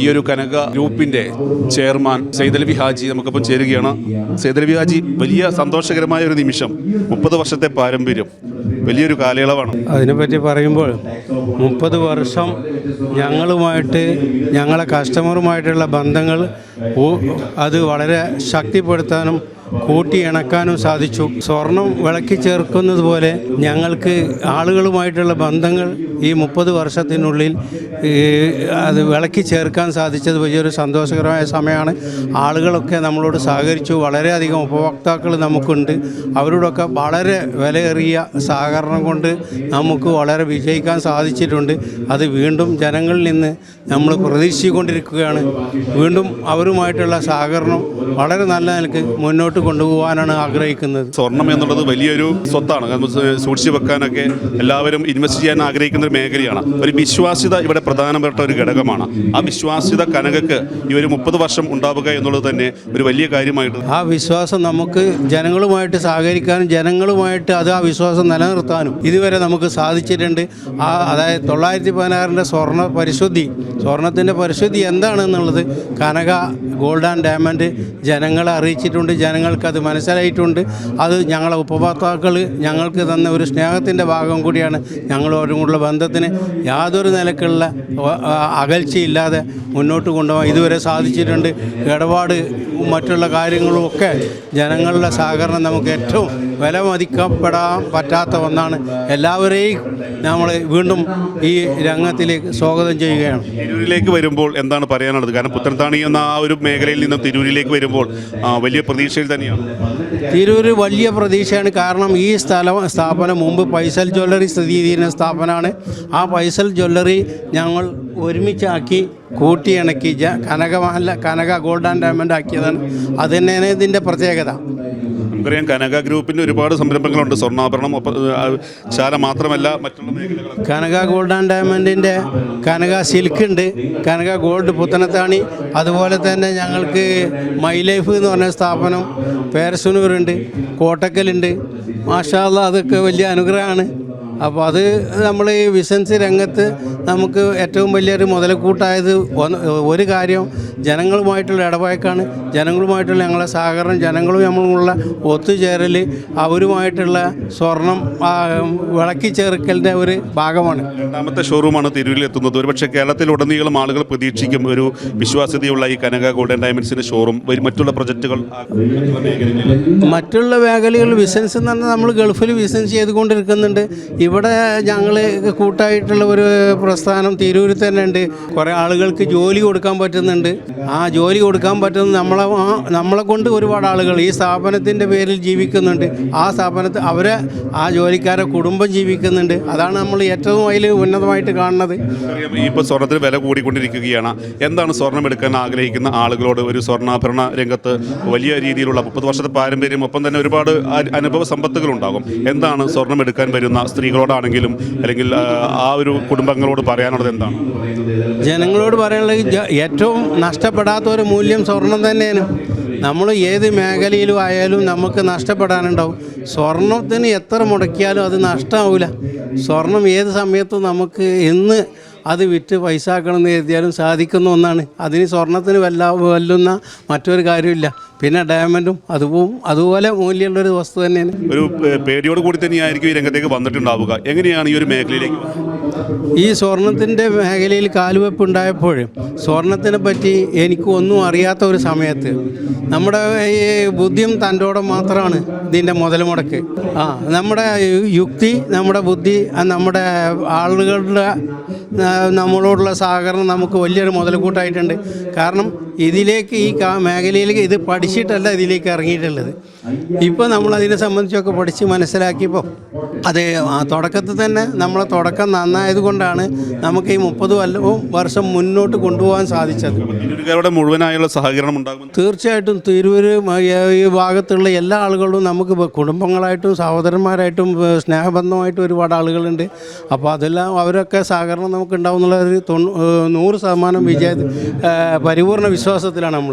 ഈ ഒരു കനക ഗ്രൂപ്പിൻ്റെ ചെയർമാൻ സൈദലവി ഹാജി നമുക്കൊപ്പം ചേരുകയാണ്. സൈദലവി ഹാജി, വലിയ സന്തോഷകരമായ ഒരു നിമിഷം, 30 വർഷത്തെ പാരമ്പര്യം, വലിയൊരു കാലയളവാണ്. അതിനെപ്പറ്റി പറയുമ്പോൾ 30 വർഷം ഞങ്ങളുമായിട്ട്, ഞങ്ങളെ കസ്റ്റമറുമായിട്ടുള്ള ബന്ധങ്ങൾ അത് വളരെ ശക്തിപ്പെടുത്താനും കൂട്ടിയിണക്കാനും സാധിച്ചു. സ്വർണം വിളക്കി ചേർക്കുന്നത് പോലെ ഞങ്ങൾക്ക് ആളുകളുമായിട്ടുള്ള ബന്ധങ്ങൾ ഈ 30 വർഷത്തിനുള്ളിൽ അത് വിളക്കി ചേർക്കാൻ സാധിച്ചത് വലിയൊരു സന്തോഷകരമായ സമയമാണ്. ആളുകളൊക്കെ നമ്മളോട് സഹകരിച്ചു. വളരെയധികം ഉപഭോക്താക്കൾ നമുക്കുണ്ട്. അവരോടൊക്കെ വളരെ വിലയേറിയ സഹകരണം കൊണ്ട് നമുക്ക് വളരെ വിജയിക്കാൻ സാധിച്ചിട്ടുണ്ട്. അത് വീണ്ടും ജനങ്ങളിൽ നിന്ന് നമ്മൾ പ്രതീക്ഷിച്ചുകൊണ്ടിരിക്കുകയാണ്. വീണ്ടും അവരുമായിട്ടുള്ള സഹകരണം വളരെ നല്ല നിലക്ക് മുന്നോട്ട് കൊണ്ടുപോകാനാണ് ആഗ്രഹിക്കുന്നത്. സ്വർണം എന്നുള്ളത് വലിയൊരു സ്വത്താണ്. സൂക്ഷിച്ചു വെക്കാനൊക്കെ എല്ലാവരും ഇൻവെസ്റ്റ് ചെയ്യാൻ ആഗ്രഹിക്കുന്ന ഒരു മേഖലയാണ്. ഒരു വിശ്വാസ്യത ഇവിടെ പ്രധാനപ്പെട്ട ഒരു ഘടകമാണ്. ആ വിശ്വാസ്യത കനകക്ക് ഈ ഒരു 30 വർഷം ഉണ്ടാവുക എന്നുള്ളത് തന്നെ ഒരു വലിയ കാര്യമായിട്ട്. ആ വിശ്വാസം നമുക്ക് ജനങ്ങളുമായിട്ട് സഹകരിക്കാനും ജനങ്ങളുമായിട്ട് ആ വിശ്വാസം നിലനിർത്താനും ഇതുവരെ നമുക്ക് സാധിച്ചിട്ടുണ്ട്. അതായത് 916 സ്വർണത്തിൻ്റെ പരിശുദ്ധി എന്താണെന്നുള്ളത് കനക ഗോൾഡ് ആൻഡ് ഡയമണ്ട് ജനങ്ങളെ അറിയിച്ചിട്ടുണ്ട്. ജനങ്ങൾക്കത് മനസ്സിലായിട്ടുണ്ട്. അത് ഞങ്ങളെ ഉപഭോക്താക്കൾ ഞങ്ങൾക്ക് തന്ന ഒരു സ്നേഹത്തിൻ്റെ ഭാഗം കൂടിയാണ്. ഞങ്ങളോടും കൂടെയുള്ള ബന്ധത്തിന് യാതൊരു നിലക്കുള്ള അകൽച്ചയില്ലാതെ മുന്നോട്ട് കൊണ്ടുപോകാൻ ഇതുവരെ സാധിച്ചിട്ടുണ്ട്. ഇടപാട് മറ്റുള്ള കാര്യങ്ങളും ഒക്കെ ജനങ്ങളുടെ സഹകരണം നമുക്ക് ഏറ്റവും വിലമതിക്കപ്പെടാൻ പറ്റാത്ത ഒന്നാണ്. എല്ലാവരെയും നമ്മൾ വീണ്ടും ഈ രംഗത്തിലേക്ക് സ്വാഗതം ചെയ്യുകയാണ്. തിരൂരിലേക്ക് വരുമ്പോൾ എന്താണ് പറയാനുള്ളത്? കാരണം പുത്തനത്താണി എന്ന ആ ഒരു മേഖലയിൽ നിന്നും തിരൂരിലേക്ക് വരുമ്പോൾ വലിയ പ്രതീക്ഷയിൽ തന്നെയാണ്. തിരൂർ വലിയ പ്രതീക്ഷയാണ്. കാരണം ഈ സ്ഥാപനം മുമ്പ് ഫൈസൽ ജ്വല്ലറി സ്ഥിതി ചെയ്യുന്ന സ്ഥാപനമാണ്. ആ ഫൈസൽ ജ്വല്ലറി ഞങ്ങൾ ഒരുമിച്ചാക്കി കൂട്ടിയിണക്കി കനക ഗോൾഡ് ആൻഡ് ഡയമണ്ട് ആക്കിയതാണ്. അത് തന്നെയാണ് ഇതിൻ്റെ പ്രത്യേകത. നമുക്കറിയാം കനക ഗ്രൂപ്പിൻ്റെ ഒരുപാട് സംരംഭങ്ങളുണ്ട്. സ്വർണ്ണാഭരണം ശാല മാത്രമല്ല, മറ്റുള്ള മേഖലകൾ. കനക ഗോൾഡ് ആൻഡ് ഡയമണ്ടിൻ്റെ കനക സിൽക്ക് ഉണ്ട്, കനക ഗോൾഡ് പുത്തനത്താണി, അതുപോലെ തന്നെ ഞങ്ങൾക്ക് മൈ ലൈഫ് എന്ന് പറഞ്ഞ സ്ഥാപനം പേരസൂനൂരുണ്ട്, കോട്ടക്കലുണ്ട്. മാഷാ അല്ലാഹ്, അതൊക്കെ വലിയ അനുഗ്രഹമാണ്. അപ്പോൾ അത് നമ്മൾ ഈ ബിസിനസ് രംഗത്ത് നമുക്ക് ഏറ്റവും വലിയൊരു മുതൽക്കൂട്ടായത് ഒരു കാര്യം ജനങ്ങളുമായിട്ടുള്ള ഇടപഴക്കാണ്. ജനങ്ങളുമായിട്ടുള്ള ഞങ്ങളെ സഹകരണം, ജനങ്ങളും നമ്മളുള്ള ഒത്തുചേരൽ, അവരുമായിട്ടുള്ള സ്വർണം വിളക്കി ചേർക്കലിൻ്റെ ഒരു ഭാഗമാണ്. രണ്ടാമത്തെ ഷോറൂമാണ് തിരൂരിൽ എത്തുന്നത്. ഒരുപക്ഷെ കേരളത്തിലുടനീളം ആളുകൾ പ്രതീക്ഷിക്കും ഒരു വിശ്വാസ്യതയുള്ള ഈ കനക ഗോൾഡ് ആൻഡ് ഡയമണ്ട്സിൻ്റെ ഷോറൂം. മറ്റുള്ള പ്രൊജക്റ്റുകൾ മറ്റുള്ള മേഖലകളിൽ ബിസിനസ് എന്ന് പറഞ്ഞാൽ നമ്മൾ ഗൾഫിൽ ബിസിനസ് ചെയ്തുകൊണ്ടിരിക്കുന്നുണ്ട്. ഇവിടെ ഞങ്ങൾ കൂട്ടായിട്ടുള്ള ഒരു പ്രസ്ഥാനം തിരൂരിൽ തന്നെ ഉണ്ട്. കുറേ ആളുകൾക്ക് ജോലി കൊടുക്കാൻ പറ്റുന്നുണ്ട്. ആ ജോലി കൊടുക്കാൻ പറ്റുന്ന നമ്മളെ കൊണ്ട് ഒരുപാട് ആളുകൾ ഈ സ്ഥാപനത്തിൻ്റെ പേരിൽ ജീവിക്കുന്നുണ്ട്. ആ സ്ഥാപനത്തിൽ അവരെ ആ ജോലിക്കാരെ കുടുംബം ജീവിക്കുന്നുണ്ട്. അതാണ് നമ്മൾ ഏറ്റവും അതിൽ ഉന്നതമായിട്ട് കാണുന്നത്. ഇപ്പോൾ സ്വർണ്ണത്തിന് വില കൂടിക്കൊണ്ടിരിക്കുകയാണ്. എന്താണ് സ്വർണ്ണം എടുക്കാൻ ആഗ്രഹിക്കുന്ന ആളുകളോട് ഒരു സ്വർണ്ണാഭരണ രംഗത്ത് വലിയ രീതിയിലുള്ള 30 വർഷത്തെ പാരമ്പര്യം, ഒപ്പം തന്നെ ഒരുപാട് അനുഭവ സമ്പത്തുകളുണ്ടാകും. എന്താണ് സ്വർണ്ണം എടുക്കാൻ വരുന്ന സ്ത്രീകളോടാണെങ്കിലും അല്ലെങ്കിൽ ആ ഒരു കുടുംബങ്ങളോട് പറയാനുള്ളത് എന്താണ്? ജനങ്ങളോട് പറയാനുള്ളത് ഏറ്റവും നഷ്ടപ്പെടാത്ത ഒരു മൂല്യം സ്വർണം തന്നെയാണ്. നമ്മൾ ഏത് മേഖലയിലും ആയാലും നമുക്ക് നഷ്ടപ്പെടാനുണ്ടാവും. സ്വർണത്തിന് എത്ര മുടക്കിയാലും അത് നഷ്ടമാവില്ല. സ്വർണം ഏത് സമയത്തും നമുക്ക് ഇന്ന് അത് വിറ്റ് പൈസ ആക്കണമെന്ന് കരുതിയാലും സാധിക്കുന്ന ഒന്നാണ്. അതിന് സ്വർണത്തിന് വല്ലുന്ന മറ്റൊരു കാര്യമില്ല. പിന്നെ ഡയമണ്ടും അതുപോലെ മൂല്യമുള്ളൊരു വസ്തു തന്നെയാണ്. ഒരു പേടിയോട് കൂടി തന്നെയായിരിക്കും ഈ രംഗത്തേക്ക് വന്നിട്ടുണ്ടാവുക. എങ്ങനെയാണ് ഈ ഒരു മേഖലയിലേക്ക് ഈ സ്വർണത്തിൻ്റെ മേഖലയിൽ കാലുവെപ്പ് ഉണ്ടായപ്പോൾ സ്വർണത്തിനെ പറ്റി എനിക്ക് ഒന്നും അറിയാത്ത ഒരു സമയത്ത് നമ്മുടെ ഈ ബുദ്ധിയും തൻ്റോടും മാത്രമാണ് ഇതിൻ്റെ മുതൽ മുടക്ക്. നമ്മുടെ യുക്തി, നമ്മുടെ ബുദ്ധി, നമ്മുടെ ആളുകളുടെ നമ്മളോടുള്ള സഹകരണം നമുക്ക് വലിയൊരു മുതൽക്കൂട്ടായിട്ടുണ്ട്. കാരണം ഇതിലേക്ക് ഈ മേഖലയിലേക്ക് ഇത് പഠിച്ചിട്ടല്ല ഇതിലേക്ക് ഇറങ്ങിയിട്ടുള്ളത്. ഇപ്പോൾ നമ്മളതിനെ സംബന്ധിച്ചൊക്കെ പഠിച്ച് മനസ്സിലാക്കിയപ്പോൾ അത് തുടക്കത്തിൽ തന്നെ നമ്മളെ തുടക്കം നന്നായത് കൊണ്ടാണ് നമുക്ക് ഈ 30 വർഷം മുന്നോട്ട് കൊണ്ടുപോകാൻ സാധിച്ചത്. മുഴുവനായുള്ള സഹകരണം ഉണ്ടാകും. തീർച്ചയായിട്ടും തിരൂർ ഈ ഭാഗത്തുള്ള എല്ലാ ആളുകളും നമുക്ക് കുടുംബങ്ങളായിട്ടും സഹോദരന്മാരായിട്ടും സ്നേഹബന്ധമായിട്ടും ഒരുപാട് ആളുകളുണ്ട്. അപ്പോൾ അതെല്ലാം അവരൊക്കെ സഹകരണം നമുക്ക് ഉണ്ടാവും എന്നുള്ള ഒരു 100% പരിപൂർണ്ണ വിശ്വാസത്തിലാണ് നമ്മൾ.